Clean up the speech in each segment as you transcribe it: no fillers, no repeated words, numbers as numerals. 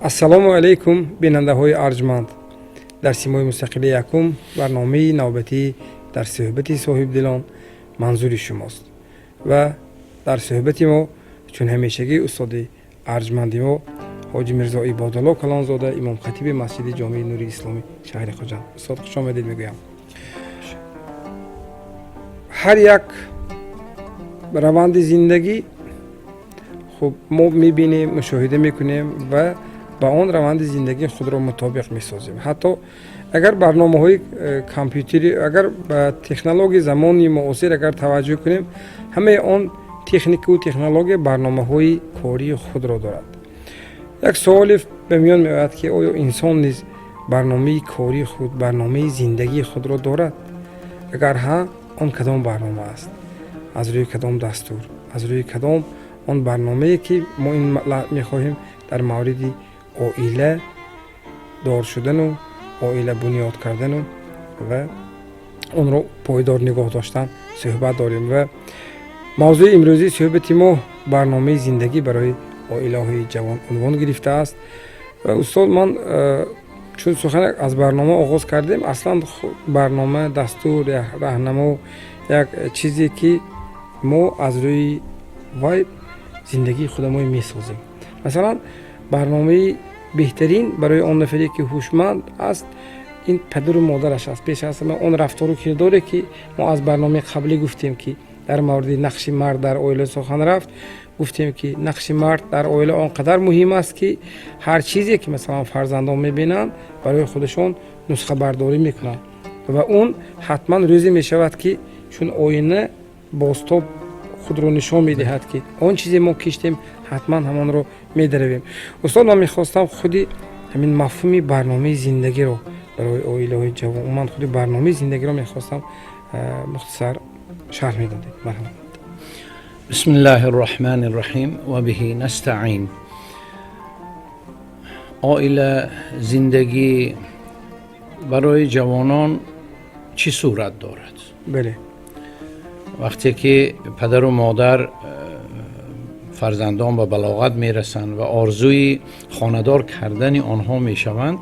السلام علیکم بیننده های ارجمند. در سیمای مستقل یکم برنامه نوبتی در صحبت صاحب دلان منظور شماست و در صحبت ما چون همیشگی استاد ارجمندی ما حاجی میرزا عبادالله کلانزاده امام خطیب مسجد جامع نور اسلامی شهر خجند. استاد خوش آمدید میگویم. هر یک روند زندگی خب ما میبینیم، مشاهده میکنیم و با آن روند زندگی خود را مطابق میسازیم. حتی اگر برنامه های کامپیوتری، اگر به تکنولوژی زمانی معاصر اگر توجه کنیم، همه آن تکنیک و تکنولوژی برنامه های کاری خود را دارد. یک سوال به میان میآید که آیا انسان نیز برنامه کاری خود، برنامه زندگی خود را دارد؟ اگر ها، آن کدام برنامه است؟ از روی کدام دستور؟ از روی کدام آن برنامه‌ای که ما این میخواهیم در مورد عائله دار شدن و عائله بنیاد کردن و اون رو پایدار نگاه داشتن صحبت داریم و موضوع امروزی صحبت ما برنامه زندگی برای عائله های جوان عنوان گرفته است. و استاد من چون سخن از برنامه آغاز کردیم، اصلا برنامه دستور راهنما یک چیزی که ما از روی وای زندگی خودمون میسازیم. مثلا برنامه بهترین برای آن نفری که هوشمند است این پدر و مادرش است. پیش از همه اون رفتار و کرداری که ما از برنامه قبلی گفتیم که در مورد نقش مرد در عائله سخن رفت، گفتیم که نقش مرد در عائله آنقدر مهم است که هر چیزی که مثلا فرزندان میبینن برای خودشون نسخه برداری میکنن و اون حتما روزی میشود که چون آینه بازتاب خود رو نشان میدهد که آن چیزی ما کشتیم حتما همان رو میدرویم. استاد من میخواستم خودی همین مفهومی برنامه زندگی رو برای عائله های جوان، من خودی برنامه زندگی رو میخواستم مختصر شرح میدادید. مرحبا. بسم الله الرحمن الرحیم و به نستعین. عائله زندگی برای جوانان چی صورت دارد؟ بله. وقتی که پدر و مادر فرزندان به بلاغت میرسند و آرزوی خانه‌دار کردن آنها میشوند،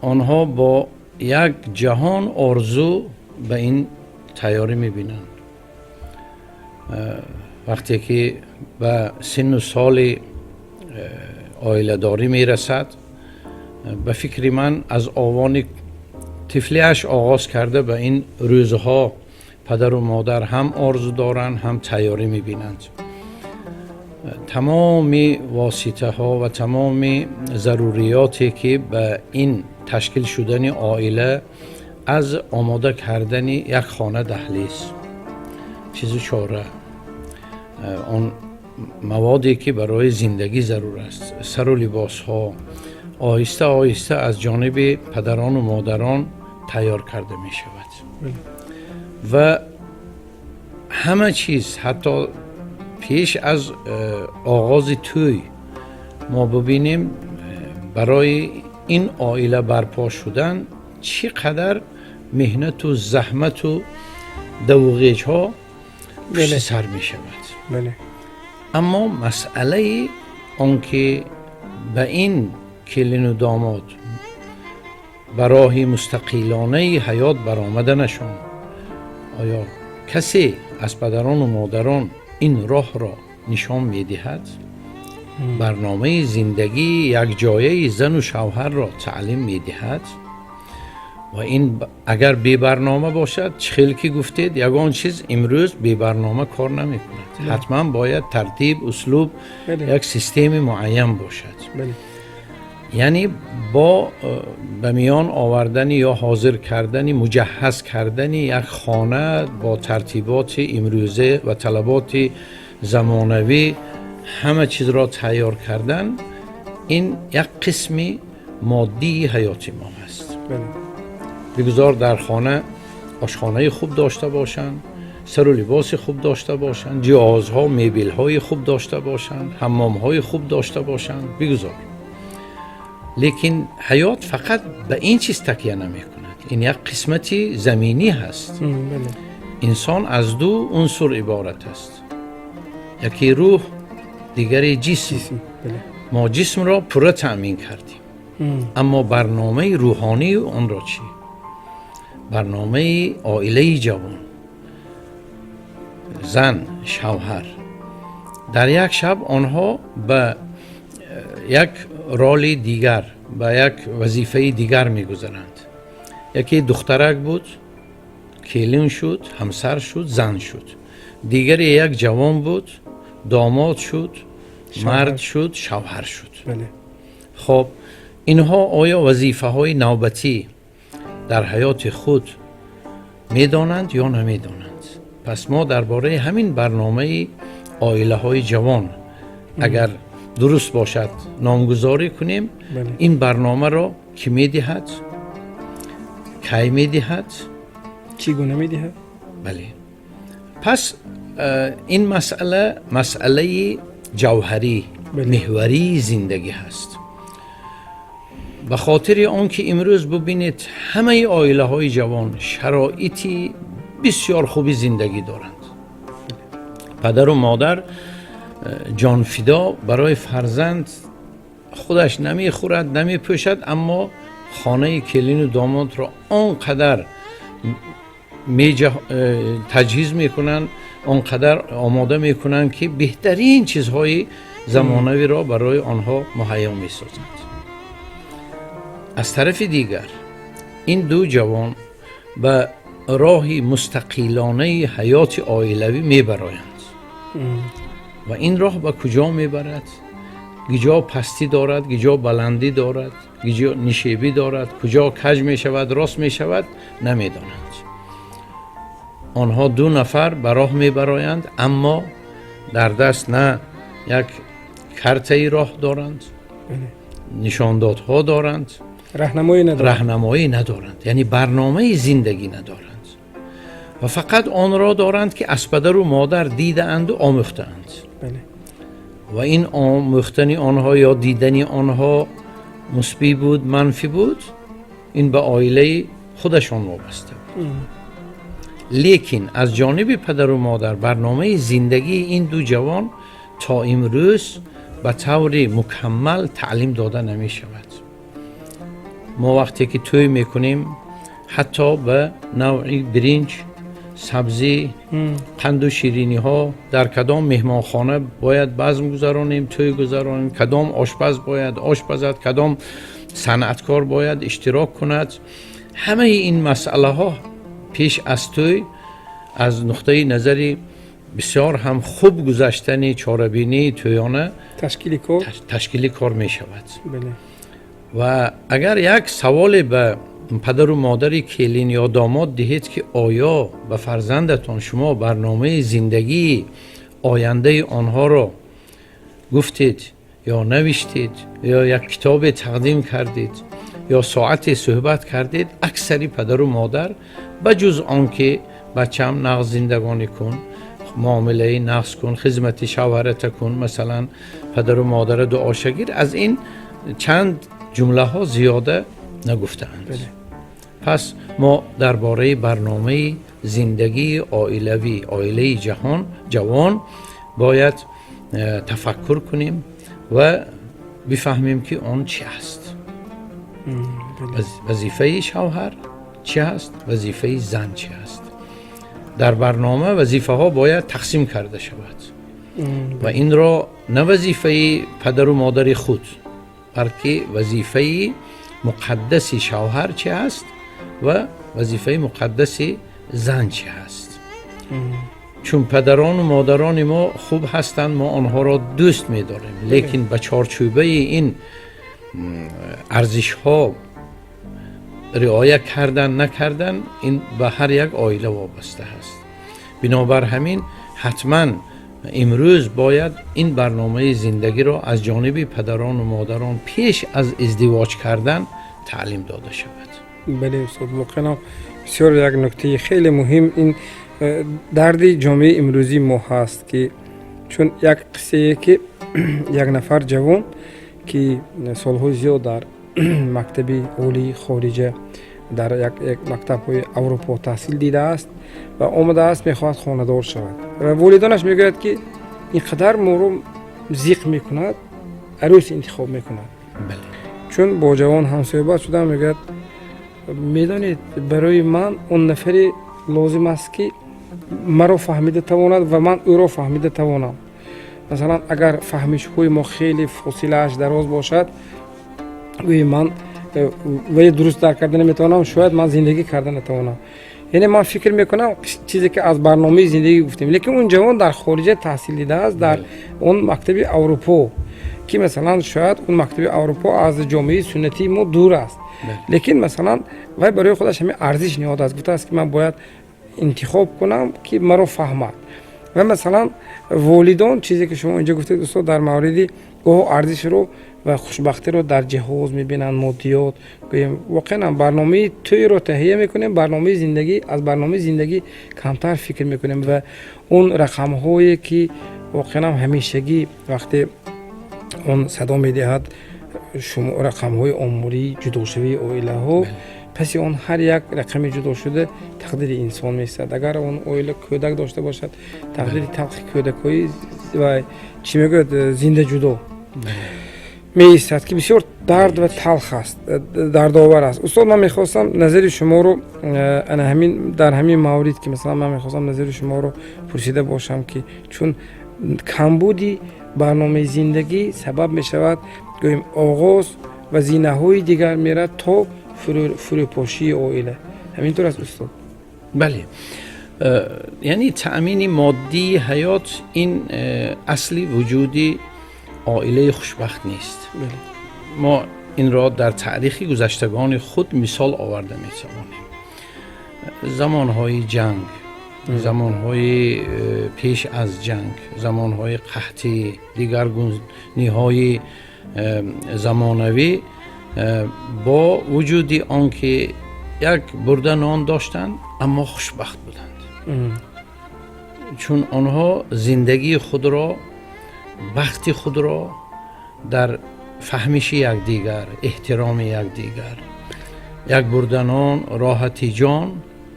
آنها با یک جهان آرزو به این تیاری میبینند. وقتی که به سن و سال عائله داری میرسد، به فکر من از آوان طفلیش آغاز کرده به این روزها پدر و مادر هم آرزو دارند هم تیاری میبینند. تمام واسطه ها و تمام ضروریاتی که به این تشکیل شدن عائله از آماده کردن یک خانه دهلیز، چیز چاره، آن موادی که برای زندگی ضرور است، سر و لباس ها آهسته آهسته از جانب پدران و مادران تیار کرده می شود و همه چیز حتی پیش از آغاز توی ما ببینیم برای این عائله برپا شدن چقدر مهنت و زحمت و دوغیج ها پشت سر می شود. بله. اما مسئله آنکه به این کلین و داماد برای مستقلانه حیات برآمدنشان، آیا کسی از پدران و مادران این راه را نشان می‌دهد؟ برنامه زندگی یک جایه زن و شوهر را تعلیم می‌دهد؟ و این اگر بی برنامه باشد، خیلی که گفتید یگان چیز امروز بی برنامه کار نمی کند. حتما باید ترتیب، اسلوب، یک سیستم معین باشد. یعنی با به میان آوردن یا حاضر کردن، مجهز کردن یک خانه با ترتیبات امروزه و طلبات زمانوی همه چیز را تیار کردن، این یک قسمی مادی حیات ما هست. بگذار در خانه آشخانه خوب داشته باشند، سر و لباس خوب داشته باشند، جهازها، میبل‌های خوب داشته باشند، حمام‌های خوب داشته باشند، بگذار. لیکن حیات فقط به این چیز تکیه نمی کند. این یک قسمتی زمینی هست. انسان از دو عنصر عبارت است، یکی روح، دیگری جسم. ما جسم را پوره تأمین کردیم، اما برنامه روحانی آن را چی؟ برنامه عائله جوان، زن، شوهر، در یک شب آنها به یک رول دیگر، به یک وظیفه دیگر میگذرند. یکی دخترک بود، کلین شد، همسر شد، زن شد. دیگری یک جوان بود، داماد شد، مرد شد، شوهر شد. بله. خب اینها آیا وظیفه های نوبتی در حیات خود میدانند یا نمیدانند؟ پس ما درباره همین برنامه عائله های جوان اگر درست باشد نامگذاری کنیم. بله. این برنامه را کی میدهد؟ کی میدهد؟ چگونه میدهد؟ بله. پس این مسئله جوهری، بله. محوری زندگی هست. به خاطر آنکه امروز ببینید همه عائله های جوان شرایطی بسیار خوبی زندگی دارند. پدر و مادر جان فدا برای فرزند خودش نمیخورد، نمیپوشد، اما خانه کلین و داماد را آنقدر تجهیز میکنن، آنقدر آماده میکنن که بهترین چیزهای زمانوی را برای آنها مهیا میسازند. از طرف دیگر این دو جوان به راهی مستقلانه حیات عائلوی میبرایند و این راه به کجا میبرد؟ گجا پستی دارد، گجا بلندی دارد، گجا نشیبی دارد، کجا کج می شود، راست می شود، نمیدانند. آنها دو نفر به راه میبرایند، اما در دست نه یک کرته راه دارند، نشاندادها دارند، راهنمایی ندارند، یعنی برنامه زندگی ندارند و فقط آن را دارند که از پدر و مادر دیدند و آموختند. بله. و این آموختن آنها یا دیدن آنها مثبت بود، منفی بود، این به عائله خودشان وابسته بود. لیکن از جانب پدر و مادر برنامه زندگی این دو جوان تا امروز به طور مکمل تعلیم داده نمی شود. ما وقتی که توی میکنیم حتی به نوعی برنج، سبزی، قند و شیرینی ها در کدام مهمانخانه باید بزم گذارانیم، توی گذارانیم، کدام آشپز باید آشپزد، کدام صنعتکار باید اشتراک کند، همه این مسئله ها پیش از توی از نقطه نظری بسیار هم خوب گذشتن چاره‌بینی تویانه تشکیلی کار می شود. بله. و اگر یک سوال به پدر و مادر کلین یا داماد دهید که آیا به فرزندتان شما برنامه زندگی آینده آنها را گفتید یا نوشتید یا یک کتاب تقدیم کردید یا ساعت صحبت کردید، اکثری پدر و مادر بجز آنکه بچم نقض زندگانی کن، معامله نقض کن، خدمت شوهرت کن، مثلا پدر و مادر دعا شگیر، از این چند جمله ها زیاده نگفتند. بله. پس ما درباره برنامه زندگی عائلوی، عائله جوان باید تفکر کنیم و بفهمیم که آن چی است. وظیفه شوهر چی است؟ وظیفه زن چی است؟ در برنامه وظیفه ها باید تقسیم کرده شود و این را نه وظیفه پدر و مادر خود، بلکه وظیفه مقدس شوهر چی است و وظیفه مقدس زن چی است. چون پدران و مادران ما خوب هستند، ما آنها را دوست می داریم، لیکن به چارچوبه این ارزش ها رعایت کردن نکردن این به هر یک عائله وابسته است. بنابر همین حتما امروز باید این برنامه زندگی را از جانب پدران و مادران پیش از ازدواج کردن تعلیم داده شود. بله استاد موقعا بسیار یک نکته خیلی مهم این درد جامعه امروزی ما هست که چون یک قصه که یک نفر جوان که سالهای زیاد در مکتب عالی خارجه در یک مکتب اروپا تحصیل دیده است و آمده است میخواهد خانه‌دار شود و والدانش میگوید که اینقدر ما رو ضیق میکند، عروس انتخاب میکنند. بله. چون با جوان هم صحبت شدم میگه میدانید برای من اون نفری لازم است که مرا فهمیده تواند و من او را فهمیده توانم. مثلا اگر فهمیش های ما خیلی فاصله اش دراز باشد وی من وی درست درک کردن نمیتوانم، شاید من زندگی کردن نتوانم. یعنی من فکر میکنم چیزی که از برنامه زندگی گفتیم، لیکن اون جوان در خارج تحصیل دیده است، در اون مکتب اروپا که مثلا شاید اون مکتب اروپا از جامعه سنتی ما دور است، لیکن مثلا وی برای خودش همین ارزش نهاده است، گفته است که من باید انتخاب کنم که مرا فهمد. و مثلا والدان چیزی که شما اینجا گفتید دوستان در موردی او ارزش رو و خوشبختی رو در جهاز میبینن، مادیات. واقعا برنامه توی رو تهیه میکنیم، برنامه زندگی از برنامه زندگی کمتر فکر میکنیم و اون رقم هایی که واقعا همیشگی وقتی اون صدا میدهد شما رقم های عمری جداشوی اویله ها، پس اون هر یک رقم جدا شده تقدیر انسان میستد. اگر اون اویله کودک داشته باشد تقدیر تلخ کودکایی و چی میگوید زنده جدا میستد که بسیار درد و تلخ است، دردآور است. استاد من میخواستم نظر شما رو در همین مورد که مثلا من میخواستم نظر شما رو پرسیده باشم که چون کمبودی برنامه زندگی سبب میشود گویم آغاز و زینه های دیگر میره تا فروپاشی عائله. همینطور است استاد؟ بله. یعنی تأمین مادی حیات این اصلی وجودی عائله خوشبخت نیست. ما این را در تاریخ گذشتگان خود مثال آورده می توانیم. زمانهای جنگ، زمانهای پیش از جنگ، زمانهای قحطی، دیگرگونی‌های زمانوی، با وجودی آنکه یک برده نان داشتند اما خوشبخت بودند، چون آنها زندگی خود را، بخت خود را در فهمش یکدیگر، احترام یکدیگر، یک برده نان راحتی جان،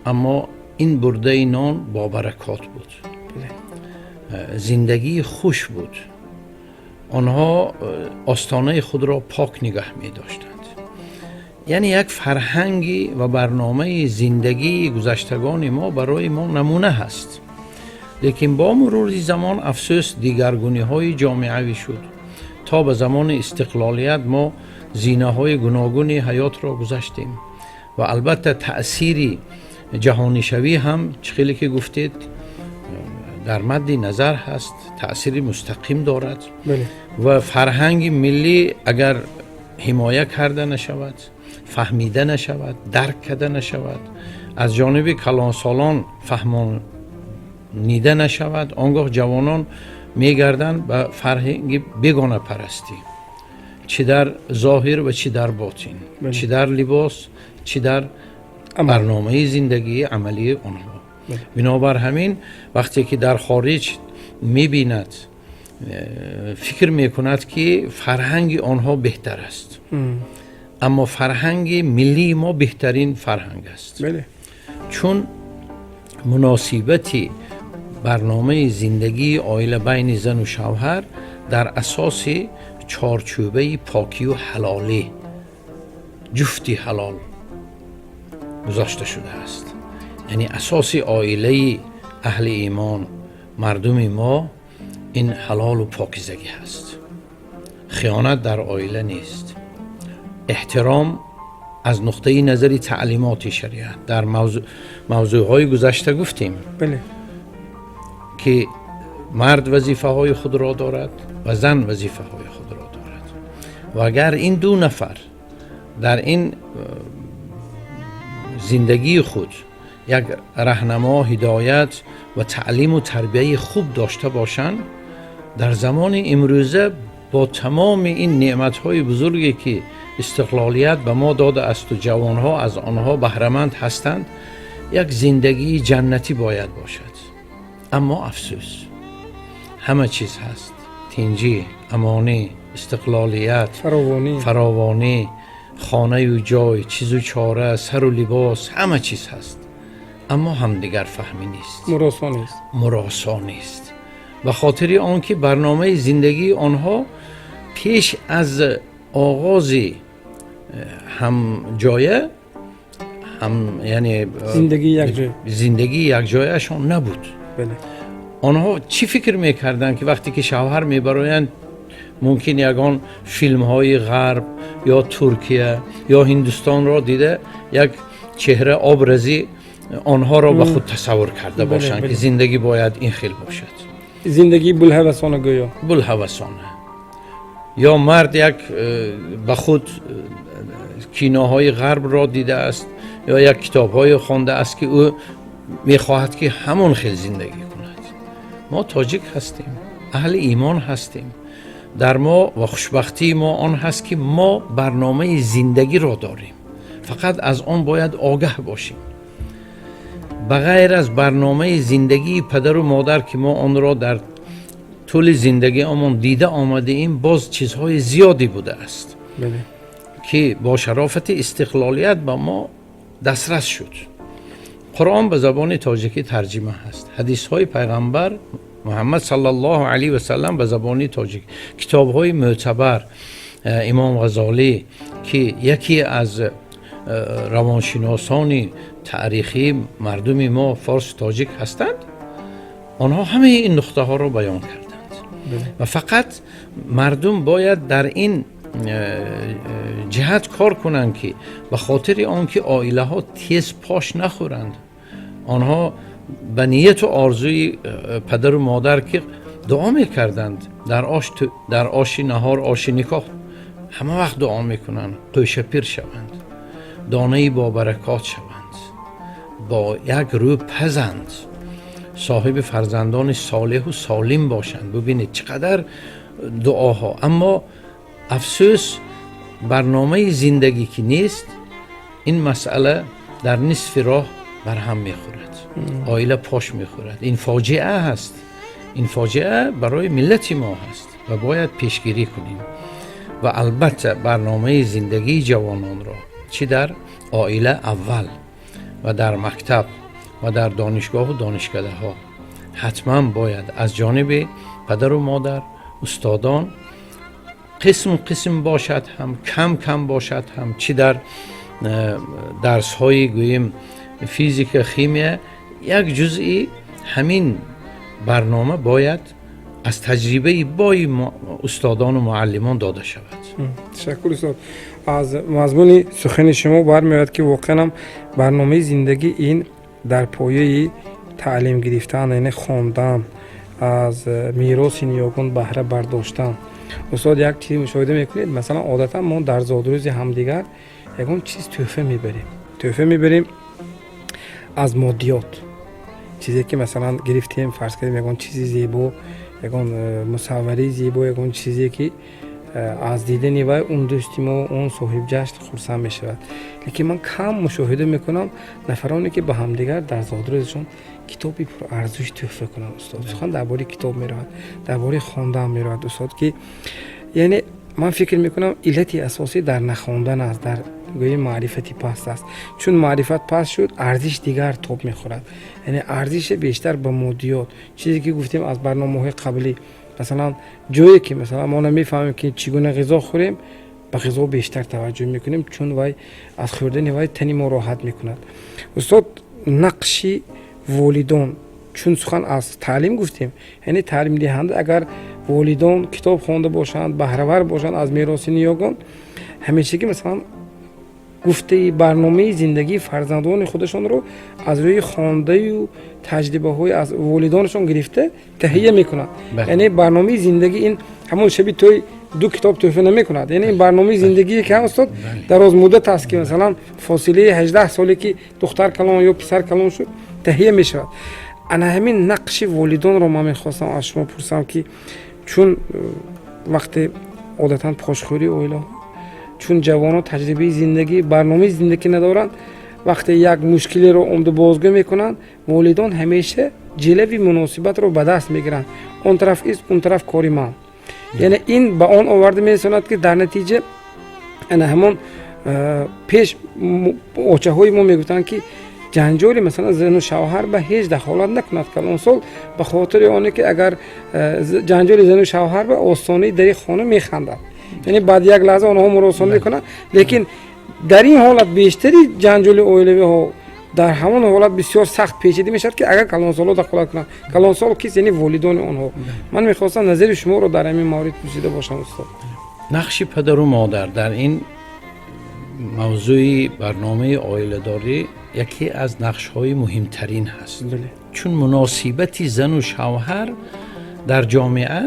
اما این برده نان با برکات بود، زندگی خوش بود. آنها آستانه خود را پاک نگه می داشتند. یعنی یک فرهنگی و برنامه زندگی گذشتگان ما برای ما نمونه هست. لیکن با مرور زمان افسوس دیگرگونی های جامعه شد تا به زمان استقلالیت ما زینه های گوناگون حیات را گذشتیم و البته تأثیر جهانی شوی هم چخیلی که گفتید در مد نظر هست، تأثیر مستقیم دارد. بله. و فرهنگ ملی اگر حمایه کرده نشود، فهمیده نشود، درک کرده نشود، از جانب کلانسالان فهمانیده نشود، آنگاه جوانان میگردند به فرهنگ بیگانه پرستی، چی در ظاهر و چی در باطن، چی در لباس، چی در برنامه زندگی عملی آنها. بنابر همین وقتی که در خارج میبیند فکر میکند که فرهنگ آنها بهتر است، اما فرهنگ ملی ما بهترین فرهنگ است. بله. چون مناسبتی برنامه زندگی عائله بین زن و شوهر در اساس چارچوبه پاکی و حلالی، جفتی حلال گذاشته شده است. یعنی اساس عائله اهل ایمان مردم ما این حلال و پاکیزگی هست. خیانت در عائله نیست. احترام از نقطه نظری تعلیمات شریعت در موضوعهای گذشته گفتیم. بله. که مرد وظیفه های خود را دارد و زن وظیفه های خود را دارد و اگر این دو نفر در این زندگی خود یک راهنما، هدایت و تعلیم و تربیت خوب داشته باشند، در زمان امروزه با تمام این نعمت‌های بزرگی که استقلالیت به ما داده است و جوانها از آنها بهره‌مند هستند، یک زندگی جنتی باید باشد. اما افسوس همه چیز هست، تنجی، امانی، استقلالیت، فراوانی، خانه و جای، چیز و چاره، سر و لباس، همه چیز هست، اما همدیگر فهمی نیست، مراسا نیست. به خاطر آنکه برنامه زندگی آنها پیش از آغاز هم جایه هم یعنی زندگی یک جایشان نبود. بله. آنها چی فکر میکردن که وقتی که شوهر میبرایند ممکن یگان فیلم های غرب یا ترکیه یا هندوستان را دیده یک چهره آبرزی آنها را به خود تصور کرده باشند که زندگی باید این خیل باشد. زندگی بلهوسانه گویا. بلهوسانه. یا مرد یک به خود کیناهای غرب را دیده است یا یک کتاب‌های خوانده است که او می‌خواهد که همون خیل زندگی کند. ما تاجیک هستیم، اهل ایمان هستیم. در ما و خوشبختی ما آن هست که ما برنامه زندگی را داریم. فقط از آن باید آگاه باشیم. بغیر از برنامه زندگی پدر و مادر که ما آن را در طول زندگی آمان دیده آمده ایم، باز چیزهای زیادی بوده است که با شرافت استقلالیت به ما دسترس شد. قرآن به زبان تاجیکی ترجمه هست. حدیث های پیغمبر محمد صلی الله علیه و سلم به زبان تاجیک. کتاب های معتبر امام غزالی که یکی از روانشناسان تاریخی مردم ما فارس تاجیک هستند، آنها همه این نقطه ها را بیان کردند. و فقط مردم باید در این جهت کار کنند که به خاطر آنکه عائله ها تیز پاش نخورند، آنها به نیت و آرزوی پدر و مادر که دعا میکردند در آش نهار آش نکاح همه وقت دعا میکنند قوش پیر شوند، دانه با برکات شوند، با یک روی پزند، صاحب فرزندان صالح و سالم باشند. ببینید چقدر دعاها. اما افسوس برنامه زندگی که نیست، این مسئله در نصف راه برهم میخورد، عائله پاش میخورد. این فاجعه هست. این فاجعه برای ملت ما هست و باید پیشگیری کنیم. و البته برنامه زندگی جوانان را چی در عائله اول و در مکتب و در دانشگاه و دانشکده ها حتما باید از جانب پدر و مادر، استادان، قسم باشد هم کم باشد هم، چی در درس های گوییم فیزیک، شیمی، یک جزئی همین برنامه باید از تجربه بای استادان و معلمان داده شود. تشکر استاد. از مضمون سخن شما برمیاد که واقعا برنامه زندگی این در پایه تعلیم گرفتن، یعنی خواندن، از میراث نیاگان بهره برداشتن. استاد یک چیز مشاهده میکنید، مثلا عادتا ما در زادروز همدیگر یکون چیز تحفه میبریم از مادیات، چیزی که مثلا گرفتیم، فرض کنیم یکون چیزی زیبا، یکون مصوری زیبا، یکون چیزی که از دیدن وای اون دوستیم و اون صاحب جشن خرسند می شود. لیکن من کم مشاهده میکنم نفرانی که با همدیگر در زادروزشون کتابی پر ارزش تحفه کنن. استاد سخن درباره کتاب میرود، درباره خواندن میرود استاد، که یعنی من فکر میکنم علت اساسی در نخواندن است، در گویی معرفتی پست است. چون معرفت پست شد ارزش دیگر توپ میخورد، یعنی ارزش بیشتر به مادیات. چیزی که گفتیم از برنامه‌های قبلی، مثلا جایی که مثلا ما نمیفهمیم که چگونه غذا خوریم، به غذا بیشتر توجه میکنیم چون وای از خوردن وای تنی ما راحت میکند. استاد نقش والدان، چون سخن از تعلیم گفتیم، یعنی تعلیم دهنده اگر والدان کتاب خوانده باشند، بهره‌ور باشند از میراث نیاگان، همیشه که مثلا گفته برنامه زندگی فرزندان خودشان رو از روی خوانده و تجربه های از والدانشان گرفته تهیه میکنند. یعنی برنامه زندگی این همون شبیه توی دو کتاب تحفه نمیکند، یعنی این برنامه زندگی که استاد دراز مدت است که مثلا فاصله 18 سالی که دختر کلان یا پسر کلان شد تهیه میشود. انا همین نقش والدان رو من میخواستم از شما پرسم که چون وقتی عادتا پاشخوری اویلا، چون جوانان تجربه زندگی برنامه زندگی ندارند، وقتی یک مشکلی رو عمده بازگو میکنند، والدان همیشه جلوی مناسبت رو به دست میگیرند، اون طرف است اون طرف کاری من. یعنی این به آن آورده میساند که در نتیجه انا همون پیش اوچه های ما میگفتن که جنجالی مثلا زن و شوهر به هیچ دخالت نکند کلان سال، به خاطر آنه که اگر جنجال زن و شوهر به آستانه در خانه میخندد، یعنی بعد یک لحظه آنها مراسم میکنند، لیکن در این حالت بیشتری جنجال اویلوی ها در همان حالت بسیار سخت پیچیده میشد که اگر کلان سال دخالت کنند. کلان سال کیست؟ یعنی والدان آنها. من میخواستم نظر شما رو در این مورد پرسیده باشم استاد. نقش پدر و مادر در این موضوع برنامه عائله داری یکی از نقش‌های مهمترین هست. بله. چون مناسبت زن و شوهر در جامعه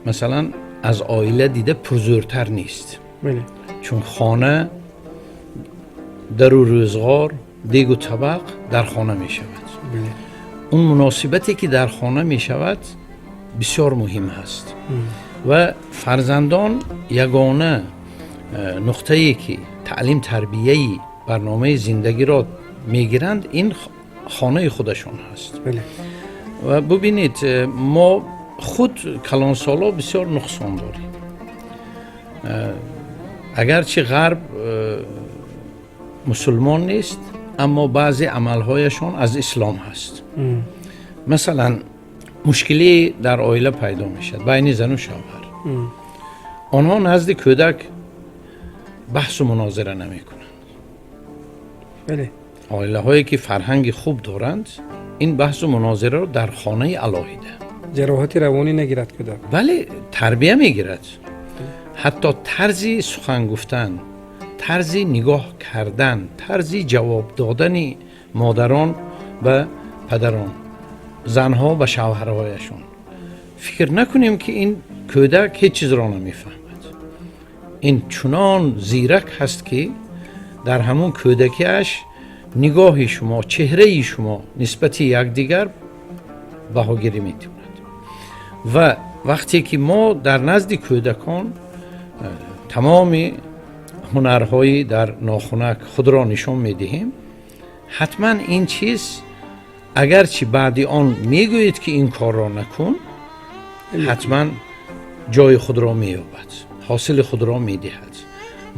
مثلا از عائله دیده پرزورتر نیست. بله. چون خانه در و روزگار دیگ و طبق در خانه می شود. بله. اون مناسبتی که در خانه می شود بسیار مهم هست و فرزندان یگانه نقطه‌ای که تعلیم تربیه‌ای برنامه زندگی را میگیرند این خانه خودشون هست. بله. و ببینید ما خود کلان سالا بسیار نقصان داریم. اگرچه غرب مسلمان نیست اما بعضی عملهایشان از اسلام هست. مثلا مشکلی در عائله پیدا میشد بین زن و شوهر. آنها نزد کودک بحث و مناظره نمی کنند. بله. عائله هایی که فرهنگ خوب دارند این بحث و مناظره را در خانه علاهیده جراحت روانی نگیرد کودک، ولی تربیه میگیرد. حتی طرزی سخن گفتن، طرزی نگاه کردن، طرزی جواب دادن مادران و پدران، زنها و شوهرهایشان. فکر نکنیم که این کودک هیچ چیز را نمیفهمد. این چنان زیرک هست که در همون کودکیش نگاه شما، چهره شما نسبت یکدیگر بهاگیری میتواند. و وقتی که ما در نزد کودکان تمام هنرهایی در ناخنک خود را نشان میدهیم، حتما این چیز اگرچه بعدی آن میگوید که این کار را نکن، حتما جای خود را مییابد، حاصل خود را میدهد.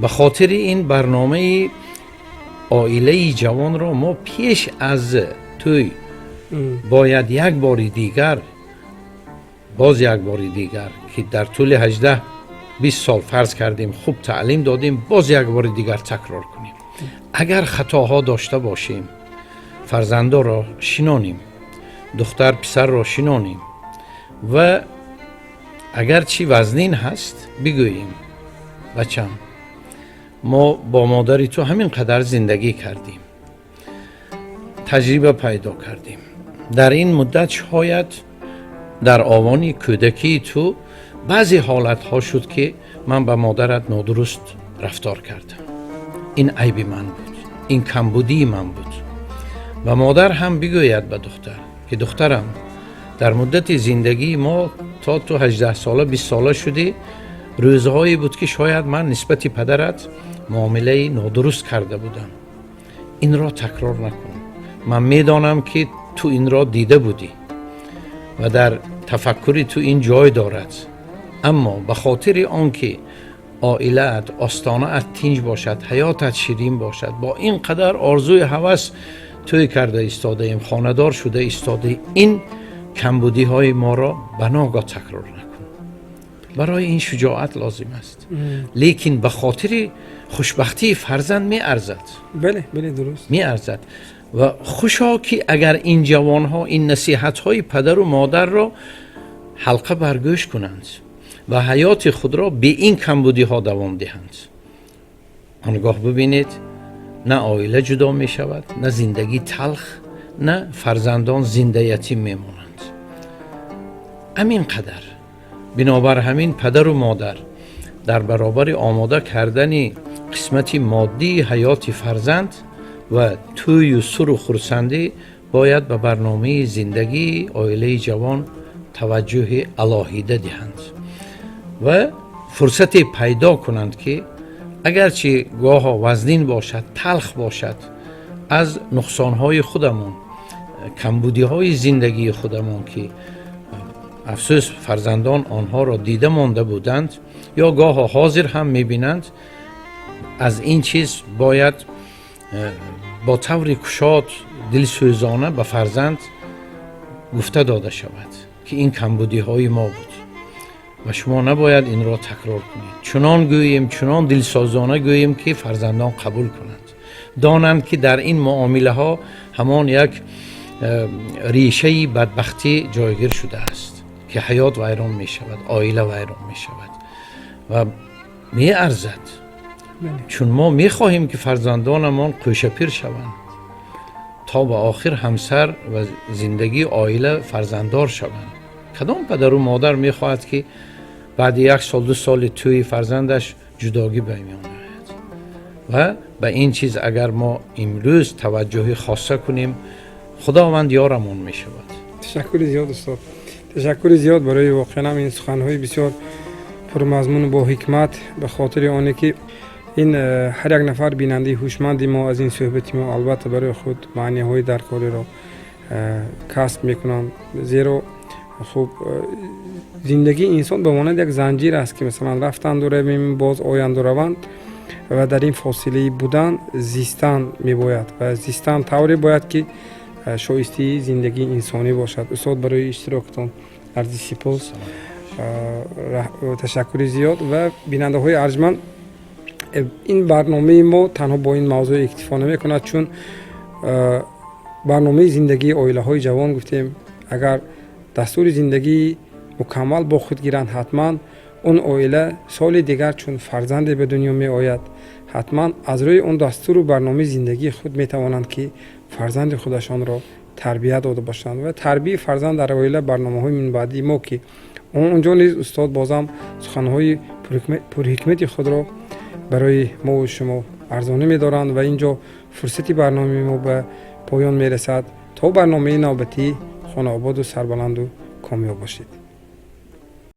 به خاطر این برنامه عائله جوان را ما پیش از توی باید یک بار دیگر که در طول 18-20 سال فرض کردیم خوب تعلیم دادیم، باز یک بار دیگر تکرار کنیم. اگر خطاها داشته باشیم فرزندا را شنانیم، دختر پسر را شنانیم و اگر چی وزنین هست بگوییم بچم ما با مادری تو همین قدر زندگی کردیم، تجربه پیدا کردیم، در این مدت شاید در آوانی کودکی تو بعضی حالت ها شد که من با مادرت نادرست رفتار کردم، این عیب من بود، این کمبودی من بود. و مادر هم بگوید به دختر که دخترم در مدت زندگی ما تا تو 18 ساله 20 ساله شدی روزهایی بود که شاید من نسبت پدرت معامله نادرست کرده بودم، این را تکرار نکن. من میدانم که تو این را دیده بودی و در تفکری تو این جای دارد، اما به خاطر آنکه عائلت آستانه‌ات تنج باشد، حیاتت شیرین باشد، با این قدر آرزوی هوس توی کرده ایستاده ایم، خانه‌دار شده ایستاده، این کمبودی های ما را به ناگاه تکرار نکن. برای این شجاعت لازم است، لیکن به خاطر خوشبختی فرزند می ارزد. بله درست می ارزد و خوشا که اگر این جوان ها این نصیحت های پدر و مادر را حلقه برگوش کنند و حیات خود را به این کمبودی ها دوام دهند، آنگاه ببینید نه عائله جدا می شود، نه زندگی تلخ، نه فرزندان زنده یتیم می مانند. همین قدر بنابر همین پدر و مادر در برابر آماده کردن قسمت مادی حیات فرزند و توی و سر و خرسندی باید به برنامه زندگی عائله جوان توجه علاهیده دهند و فرصت پیدا کنند که اگرچه گاه وزنین باشد، تلخ باشد، از نقصانهای خودمون، کمبودی‌های زندگی خودمون که افسوس فرزندان آنها را دیده مانده بودند یا گاه حاضر هم می‌بینند، از این چیز باید با طور کشاد دلسوزانه به فرزند گفته داده شود که این کمبودی های ما بود و شما نباید این را تکرار کنید. چنان گوییم، چنان دلسوزانه گوییم که فرزندان قبول کنند، دانند که در این معامله ها همان یک ریشه بدبختی جایگیر شده است که حیات ویران می شود، عائله ویران می شود و می ارزد. چون ما می خواهیم که فرزندانمان کوشپیر شوند تا به آخر همسر و زندگی عائله فرزنددار شوند. کدام پدر و مادر می خواهد که بعد 1 سال 2 سال توی فرزندش جداگی به میان آید؟ و به این چیز اگر ما امروز توجه خاصه کنیم، خداوند یارمون می شود. تشکر زیاد استاد، تشکر زیاد برای واقعا این سخنهای بسیار پرمضمون و با حکمت، به خاطر آنه که این هر یک نفر بیننده هوشمندی ما از این صحبت ما البته برای خود معنی های درکاری را کسب میکنند. زیرا خب زندگی انسان به مانند یک زنجیر است که مثلا رفتند و رویم باز آیند و روند و در این فاصله بودن زیستن میباید و زیستن طوری باید که شایسته زندگی انسانی باشد. استاد برای اشتراکتان عرض سپاس، تشکر زیاد. و بیننده های ارجمند، این برنامه ما تنها با این موضوع اکتفا نمی کند، چون برنامه زندگی عائله های جوان گفتیم اگر دستور زندگی مکمل با خود گیرند، حتما اون عائله سال دیگر چون فرزند به دنیا می آید، حتما از روی اون دستور و برنامه زندگی خود می توانند که فرزند خودشان را تربیت داده باشند. و تربیت فرزند در عائله برنامه های من بعدی ما که اونجا نیز استاد بازم سخنهای پرحکمت خود را برای ما و شما ارزانی می دارند و اینجا فرصتی برنامه ما به پایان می رسد. تا برنامه نوبتی خانه آباد و سربلند و کامیاب باشید.